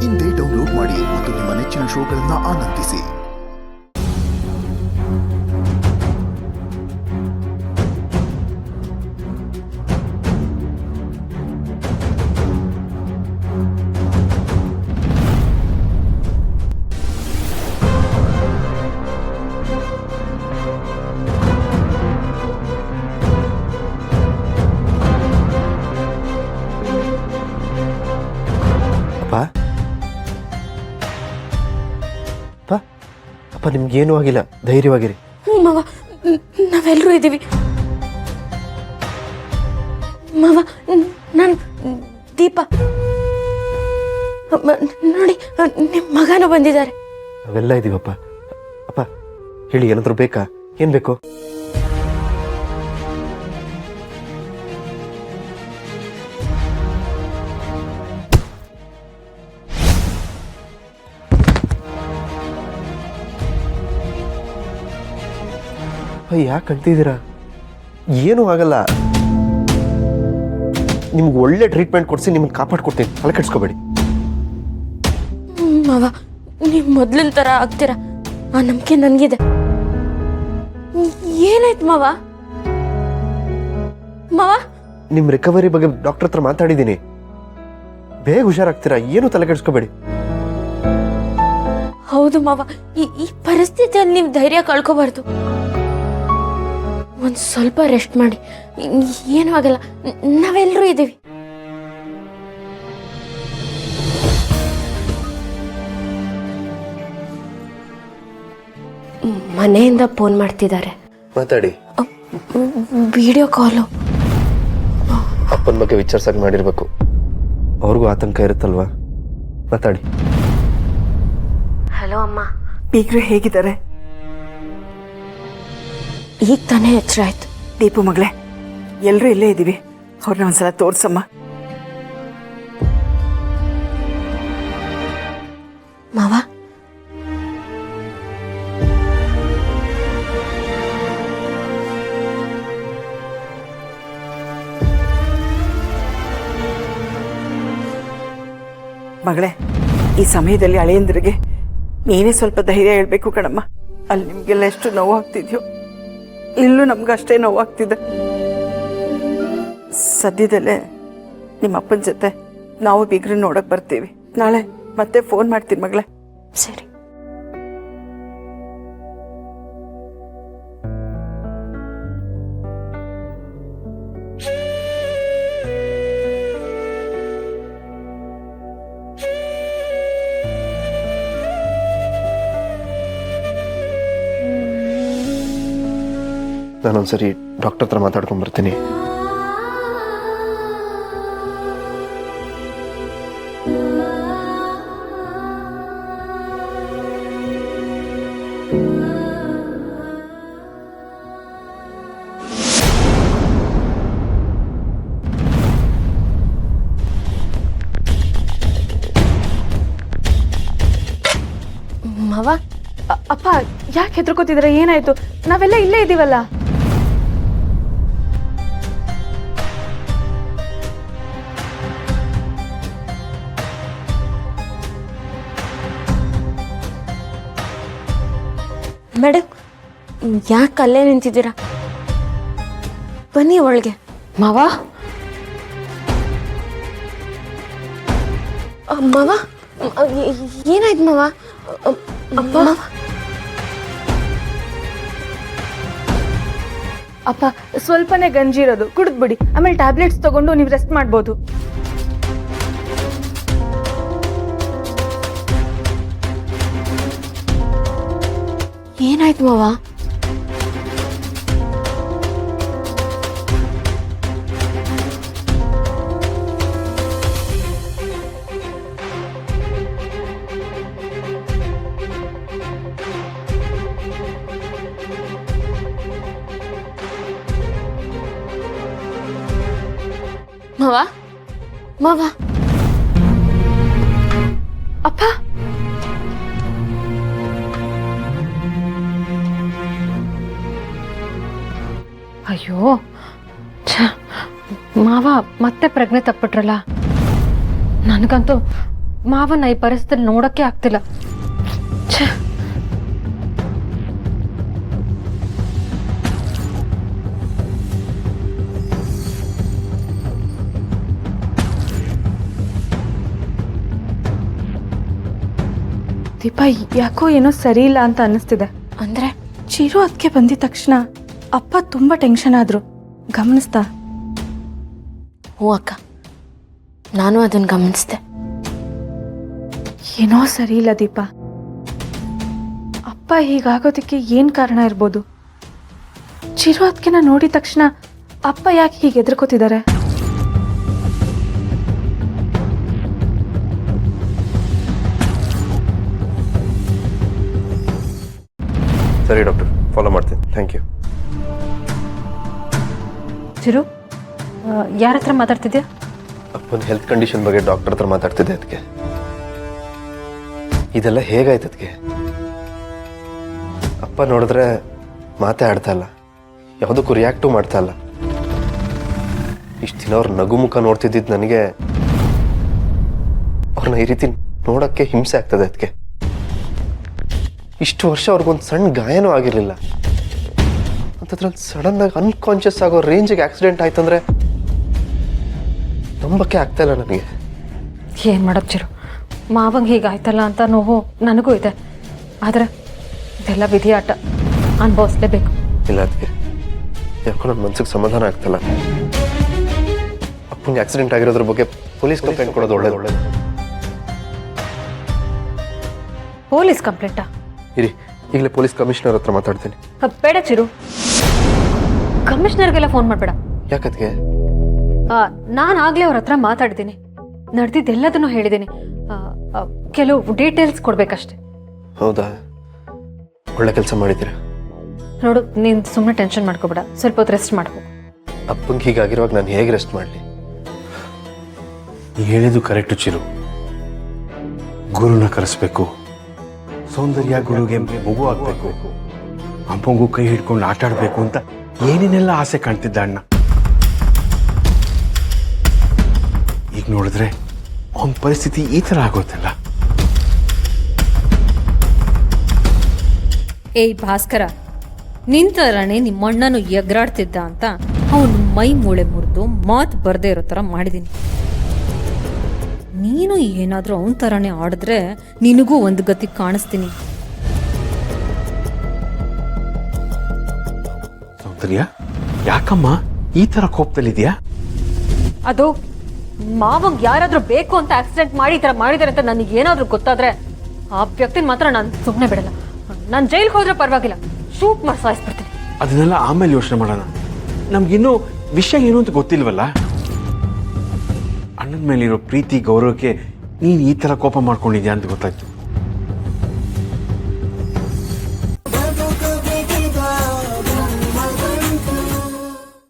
ಇಂದೇ ಡೌನ್ಲೋಡ್ ಮಾಡಿ ಮತ್ತು ನಿಮ್ಮ ನೆಚ್ಚಿನ ಶೋಗಳನ್ನು ಆನಂದಿಸಿ. ಅಪ್ಪ ನಿಮ್ಗೇನೂ ಆಗಿಲ್ಲ, ಧೈರ್ಯವಾಗಿರಿ. ಹ್ಞೂ ಮಾವ, ನಾವೆಲ್ಲರೂ ಇದ್ದೀವಿ ಮಾವ. ನಾನು ದೀಪ ನೋಡಿ, ನಿಮ್ಮ ಮಗನೂ ಬಂದಿದ್ದಾರೆ. ನಾವೆಲ್ಲ ಇದ್ದೀವಪ್ಪ. ಅಪ್ಪ ಹೇಳಿ, ಏನಾದರೂ ಬೇಕಾ? ಏನು ಬೇಕು? ಯಾಕೆ ಕಳ್ತಿದ್ದೀರಾ? ಏನೂ ಆಗಲ್ಲ. ನಿಮ್ಗೆ ಒಳ್ಳೆ ಟ್ರೀಟ್ಮೆಂಟ್ ಕೊಡಿಸಿ ನಿಮ್ಮನ್ನು ಕಾಪಾಡ್ಕೊಡ್ತೀನಿ, ತಲೆ ಕೆಡಿಸ್ಕೋಬೇಡಿ. ಮಾವ, ನೀವು ಮೊದ್ಲಿನ ಥರ ಆಗ್ತೀರಾ, ಆ ನಂಬಿಕೆ ನನಗಿದೆ. ಏನಾಯ್ತು ಮಾವ? ಮಾವ, ನಿಮ್ಮ ರಿಕವರಿ ಬಗ್ಗೆ ಡಾಕ್ಟರ್ ಹತ್ರ ಮಾತಾಡಿದ್ದೀನಿ. ಬೇಗ ಹುಷಾರಾಗ್ತೀರಾ, ಏನು ತಲೆ ಕೆಡಿಸ್ಕೋಬೇಡಿ. ಹೌದು ಮಾವ, ಈ ಪರಿಸ್ಥಿತಿಯಲ್ಲಿ ನೀವು ಧೈರ್ಯ ಕಳ್ಕೋಬಾರ್ದು. ಒಂದು ಸ್ವಲ್ಪ ರೆಸ್ಟ್ ಮಾಡಿ, ಏನೂ ಆಗಲ್ಲ, ನಾವೆಲ್ಲರೂ ಇದ್ದೀವಿ. ಮನೆಯಿಂದ ಫೋನ್ ಮಾಡ್ತಿದ್ದಾರೆ. ಮಾತಾಡಿ. ವಿಡಿಯೋ ಕಾಲು. ಅಪ್ಪನ ಬಗ್ಗೆ ವಿಚಾರಿಸಕ್ ಮಾಡಿರ್ಬೇಕು. ಅವ್ರಿಗೂ ಆತಂಕ ಇರುತ್ತಲ್ವಾ? ಮಾತಾಡಿ. ಹಲೋ ಅಮ್ಮ. ಬೀಗ್ರು ಹೇಗಿದ್ದಾರೆ? ಈಗ ತಾನೇ ಎಚ್ಚರ ಆಯ್ತು. ದೀಪು ಮಗಳೇ, ಎಲ್ಲರೂ ಇಲ್ಲೇ ಇದ್ದೀವಿ, ಅವ್ರನ್ನ ಒಂದ್ಸಲ ತೋರ್ಸಮ್ಮ. ಮಾವ, ಮಗಳೇ, ಈ ಸಮಯದಲ್ಲಿ ಅಳೆಯಂದ್ರಿಗೆ ನೀವೇ ಸ್ವಲ್ಪ ಧೈರ್ಯ ಹೇಳ್ಬೇಕು ಕಣಮ್ಮ. ಅಲ್ಲಿ ನಿಮ್ಗೆಲ್ಲ ಎಷ್ಟು ನೋವಾಗ್ತಿದ್ಯೋ, ಇಲ್ಲೂ ನಮ್ಗಷ್ಟೇ ನೋವಾಗ್ತಿದೆ. ಸದ್ಯದಲ್ಲೇ ನಿಮ್ಮ ಅಪ್ಪನ ಜೊತೆ ನಾವು ಬೀಗ್ರನ್ನ ನೋಡಕ್ ಬರ್ತೀವಿ. ನಾಳೆ ಮತ್ತೆ ಫೋನ್ ಮಾಡ್ತೀನಿ ಮಗಳೇ. ಸರಿ. ನಾನೊಂದ್ಸರಿ ಡಾಕ್ಟರ್ ಹತ್ರ ಮಾತಾಡ್ಕೊಂಡ್ ಬರ್ತೀನಿ. ಮಾವ, ಅಪ್ಪ ಯಾಕೆ ಹೆದರ್ಕೋತಿದ್ರ? ಏನಾಯ್ತು? ನಾವೆಲ್ಲ ಇಲ್ಲೇ ಇದ್ದೀವಲ್ಲ. ಮೇಡಮ್, ಯಾಕೆ ಅಲ್ಲೇ ನಿಂತಿದ್ದೀರಾ? ಬನ್ನಿ ಒಳಗೆ. ಮಾವ, ಮಾವ, ಏನಾಯ್ತು ಮಾವ? ಅಪ್ಪ ಅಪ್ಪ ಸ್ವಲ್ಪನೇ ಗಂಜಿ ಇರೋದು, ಕುಡಿದ್ಬಿಡಿ. ಆಮೇಲೆ ಟ್ಯಾಬ್ಲೆಟ್ಸ್ ತಗೊಂಡು ನೀವು ರೆಸ್ಟ್ ಮಾಡ್ಬೋದು. ಏನಾಯ್ತು ಮಾವ? ಮಾವ, ಮಾವ, ಅಪ್ಪ ಅಯ್ಯೋ, ಮಾವ ಮತ್ತೆ ಪ್ರಜ್ಞೆ ತಪ್ಪಿಟ್ರಲ್ಲ. ನನಗಂತೂ ಮಾವನ್ನ ಈ ಪರಿಸ್ಥಿತಿ ನೋಡಕ್ಕೆ ಆಗ್ತಿಲ್ಲ. ಛೆ. ದೀಪ, ಯಾಕೋ ಏನೋ ಸರಿ ಇಲ್ಲ ಅಂತ ಅನ್ನಿಸ್ತಿದೆ. ಅಂದ್ರೆ ಚಿರು ಅದಕ್ಕೆ ಬಂದಿದ ತಕ್ಷಣ ಅಪ್ಪ ತುಂಬಾ ಟೆನ್ಷನ್ ಆದ್ರು, ಗಮನಿಸ್ತಾ? ಹ್ಞೂ ಅಕ್ಕ, ನಾನು ಅದನ್ನ ಗಮನಿಸ್ದೆ. ಏನೋ ಸರಿ ಇಲ್ಲ ದೀಪ. ಅಪ್ಪ ಹೀಗಾಗೋದಕ್ಕೆ ಏನ್ ಕಾರಣ ಇರ್ಬೋದು? ಚಿರು ಅದಕ್ಕೆ ನೋಡಿದ ತಕ್ಷಣ ಅಪ್ಪ ಯಾಕೆ ಹೀಗೆ ಎದ್ರಕೋತಿದ್ದಾರೆ? ಸರಿ ಡಾಕ್ಟರ್, ಫಾಲೋ ಮಾಡ್ತೀನಿ. Thank you. ಚಿರು, ಯಾರ ಹತ್ರ ಮಾತಾಡ್ತಿದ್ಯಾ? ಅಪ್ಪನ ಹೆಲ್ತ್ ಕಂಡೀಷನ್ ಬಗ್ಗೆ ಡಾಕ್ಟರ್ ಹತ್ರ ಮಾತಾಡ್ತಿದ್ದೆ. ಅದಕ್ಕೆ ಇದೆಲ್ಲ ಹೇಗಾಯ್ತು? ಅದಕ್ಕೆ ಅಪ್ಪ ನೋಡಿದ್ರೆ ಮಾತೇ ಆಡ್ತಾ ಇಲ್ಲ, ಯಾವುದಕ್ಕೂ ರಿಯಾಕ್ಟು ಮಾಡ್ತಾ ಇಲ್ಲ. ಇಷ್ಟು ದಿನ ಅವ್ರ ನಗು ಮುಖ ನೋಡ್ತಿದ್ದಿದ್ದು ನನಗೆ ಅವ್ರನ್ನ ಈ ರೀತಿ ನೋಡೋಕ್ಕೆ ಹಿಂಸೆ ಆಗ್ತದೆ. ಅದಕ್ಕೆ ಇಷ್ಟು ವರ್ಷ ಅವ್ರಿಗೊಂದು ಸಣ್ಣ ಗಾಯನೂ ಆಗಿರಲಿಲ್ಲ, ಅಂತದ್ರಲ್ಲಿ ಸಡನ್ ಆಗಿ ಅನ್ಕಾನ್ಷಿಯಸ್ ಆಗೋ ರೇಂಜಿಗೆ ಆಕ್ಸಿಡೆಂಟ್ ಆಯ್ತಂದ್ರೆ ನಂಬಕ್ಕೆ ಆಗ್ತಾ ಇಲ್ಲ ನನಗೆ. ಏನು ಮಾಡೋದು ಚಿರು, ಮಾವಂಗೆ ಹೀಗಾಯ್ತಲ್ಲ ಅಂತ ನೋವು ನನಗೂ ಇದೆ. ಆದರೆ ಇದೆಲ್ಲ ವಿಧಿಯಾಟ, ಅನುಭವಿಸ್ಲೇಬೇಕು. ಇಲ್ಲ, ಅದಕ್ಕೆ ಯಾಕೋ ನನ್ನ ಮನ್ಸಿಗೆ ಸಮಾಧಾನ ಆಗ್ತಲ್ಲ. ಅಪ್ಪನಿಗೆ ಆಕ್ಸಿಡೆಂಟ್ ಆಗಿರೋದ್ರ ಬಗ್ಗೆ ಪೊಲೀಸ್ ಕಂಪ್ಲೇಂಟ್ ಕೊಡೋದು ಒಳ್ಳೇದು. ಪೊಲೀಸ್ ಕಂಪ್ಲೇಂಟಾ? ಇರಿ, ಈಗಲೇ ಪೊಲೀಸ್ ಕಮಿಷನರ್ ಹತ್ರ ಮಾತಾಡ್ತೀನಿ. ಬೇಡ ಚಿರು, ಕಮಿಷನರ್ಗೆಲ್ಲ ಫೋನ್ ಮಾಡಬೇಡ. ಯಾಕತ್ಗೆ? ನಾನು ಆಗಲೇ ಅವ್ರ ಹತ್ರ ಮಾತಾಡಿದ್ದೀನಿ, ನಡೆದಿದ್ದೆಲ್ಲದನ್ನು ಹೇಳಿದ್ದೀನಿ. ಕೆಲವು ಡೀಟೇಲ್ಸ್ ಕೊಡ್ಬೇಕಷ್ಟೆ. ಹೌದಾ? ಒಳ್ಳೆ ಕೆಲಸ ಮಾಡಿದ್ದೀರಾ. ನೋಡು, ನೀನು ಸುಮ್ಮನೆ ಟೆನ್ಷನ್ ಮಾಡ್ಕೋಬೇಡ, ಸ್ವಲ್ಪ ಹೊತ್ತು ರೆಸ್ಟ್ ಮಾಡ್ಕೋ. ಅಪ್ಪಂಗೆ ಹೀಗಾಗಿರುವಾಗ ನಾನು ಹೇಗೆ ರೆಸ್ಟ್ ಮಾಡಲಿ? ನೀ ಹೇಳಿದ್ದು ಕರೆಕ್ಟು ಚಿರು. ಗುರುನ ಕರೆಸ್ಬೇಕು, ಸೌಂದರ್ಯ ಗುರುಗೆ ಮಗು ಆಗ್ಬೇಕು, ಅಪ್ಪಂಗೂ ಕೈ ಹಿಡ್ಕೊಂಡು ಆಟ ಆಡ್ಬೇಕು ಅಂತ ಏನೇನೆಲ್ಲ ಆಸೆ ಕಾಣ್ತಿದ್ದ ಅಣ್ಣ. ಈಗ ನೋಡಿದ್ರೆ ಅವನ ಪರಿಸ್ಥಿತಿ ಈ ಥರ ಆಗೋತಲ್ಲ. ಏಯ್ ಭಾಸ್ಕರ, ನಿಂತರನೇ ನಿಮ್ಮಣ್ಣನು ಎಗರಾಡ್ತಿದ್ದ ಅಂತ ಅವನು ಮೈ ಮೂಳೆ ಮುರಿದು ಮಾತು ಬರದೇ ಇರೋ ಥರ ಮಾಡಿದ್ದೀನಿ. ನೀನು ಏನಾದರೂ ಅವನ ಥರನೇ ಆಡಿದ್ರೆ ನಿನಗೂ ಒಂದು ಗತಿ ಕಾಣಿಸ್ತೀನಿ. ಸೌಂದರ್ಯ, ಯಾಕಮ್ಮ ಈ ಥರ ಕೋಪದಲ್ಲಿದ್ಯಾ? ಅದು ಮಾವಂಗೆ ಯಾರಾದರೂ ಬೇಕು ಅಂತ ಆಕ್ಸಿಡೆಂಟ್ ಮಾಡಿ ಈ ಥರ ಮಾಡಿದ್ದಾರೆ ಅಂತ ನನಗೆ ಏನಾದರೂ ಗೊತ್ತಾದ್ರೆ ಆ ವ್ಯಕ್ತಿನ ಮಾತ್ರ ನಾನು ಸುಮ್ಮನೆ ಬಿಡಲ್ಲ. ನಾನು ಜೈಲಿಗೆ ಹೋದ್ರೆ ಪರವಾಗಿಲ್ಲ, ಶೂಟ್ ಮಾಡಿ ಸಾಯಿಸ್ಬಿಡ್ತೀನಿ. ಅದನ್ನೆಲ್ಲ ಆಮೇಲೆ ಯೋಚನೆ ಮಾಡೋಣ. ನಮ್ಗಿನ್ನೂ ವಿಷಯ ಏನು ಅಂತ ಗೊತ್ತಿಲ್ವಲ್ಲ. ಅಣ್ಣನ ಮೇಲಿರೋ ಪ್ರೀತಿ ಗೌರವಕ್ಕೆ ನೀನು ಈ ಥರ ಕೋಪ ಮಾಡ್ಕೊಂಡಿದ್ಯಾ ಅಂತ ಗೊತ್ತಾಯ್ತು.